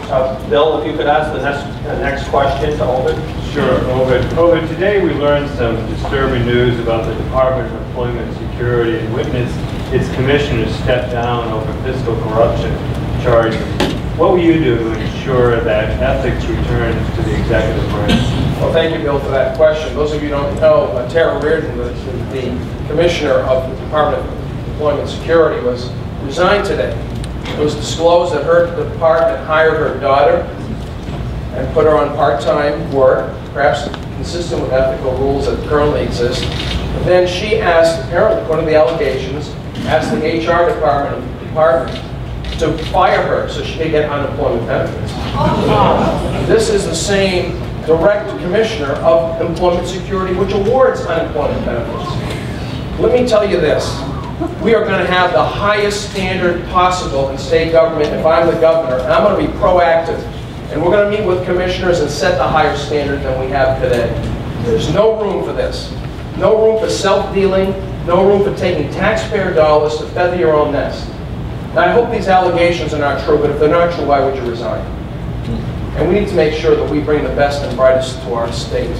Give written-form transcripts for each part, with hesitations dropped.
Bill, if you could ask the next question to Ovide. Sure, Ovide, today we learned some disturbing news about the Department of Employment Security and witnessed its commissioners step down over fiscal corruption charges. What will you do to ensure that ethics returns to the executive branch? Well, thank you, Bill, for that question. Those of you who don't know, Tara Reardon, the commissioner of the Department of Employment Security, was resigned today. It was disclosed that her department hired her daughter and put her on part-time work, perhaps consistent with ethical rules that currently exist. But then she asked, apparently, according to the allegations, asked the HR department to fire her so she could get unemployment benefits. This is the same direct commissioner of employment security which awards unemployment benefits. Let me tell you this. We are going to have the highest standard possible in state government if I'm the governor, and I'm going to be proactive. And we're going to meet with commissioners and set the higher standard than we have today. There's no room for this. No room for self-dealing, no room for taking taxpayer dollars to feather your own nest. Now, I hope these allegations are not true, but if they're not true, why would you resign? And we need to make sure that we bring the best and brightest to our state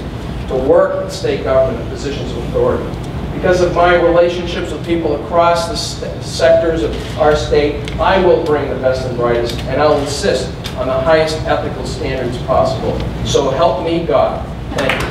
to work in state government in positions of authority. Because of my relationships with people across the sectors of our state, I will bring the best and brightest, and I'll insist on the highest ethical standards possible. So help me God. Thank you.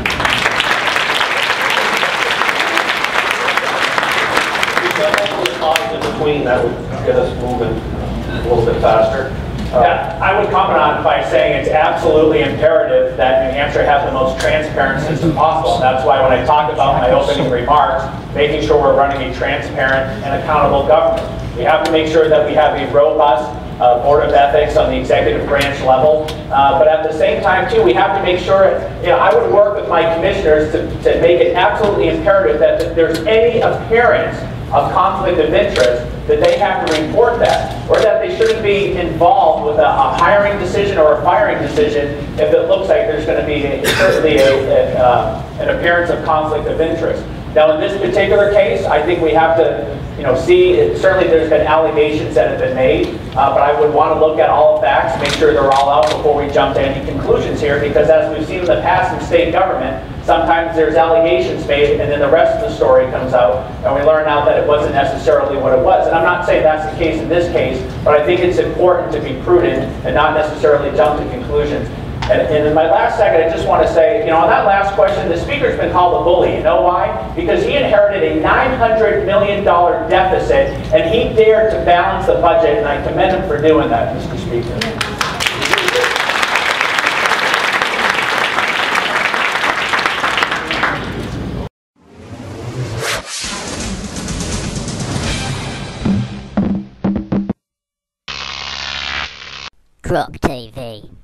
In between, that would get us moving a little bit faster. Yeah, I would comment on it by saying it's absolutely imperative that New Hampshire has the most transparent system possible. That's why when I talked about my opening remarks, making sure we're running a transparent and accountable government. We have to make sure that we have a robust Board of Ethics on the executive branch level. But at the same time, too, we have to make sure, I would work with my commissioners to make it absolutely imperative that if there's any appearance of conflict of interest, that they have to report that, or that they shouldn't be involved with a hiring decision or a firing decision if it looks like there's going to be certainly an appearance of conflict of interest. Now, in this particular case, I think we have to, see. Certainly, there's been allegations that have been made, but I would want to look at all the facts, make sure they're all out before we jump to any conclusions here. Because as we've seen in the past in state government, sometimes there's allegations made, and then the rest of the story comes out, and we learn out that it wasn't necessarily what it was. And I'm not saying that's the case in this case, but I think it's important to be prudent and not necessarily jump to conclusions. And in my last second, I just want to say, on that last question, the speaker's been called a bully. You know why? Because he inherited a $900 million deficit, and he dared to balance the budget, and I commend him for doing that, Mr. Speaker. GrokTV.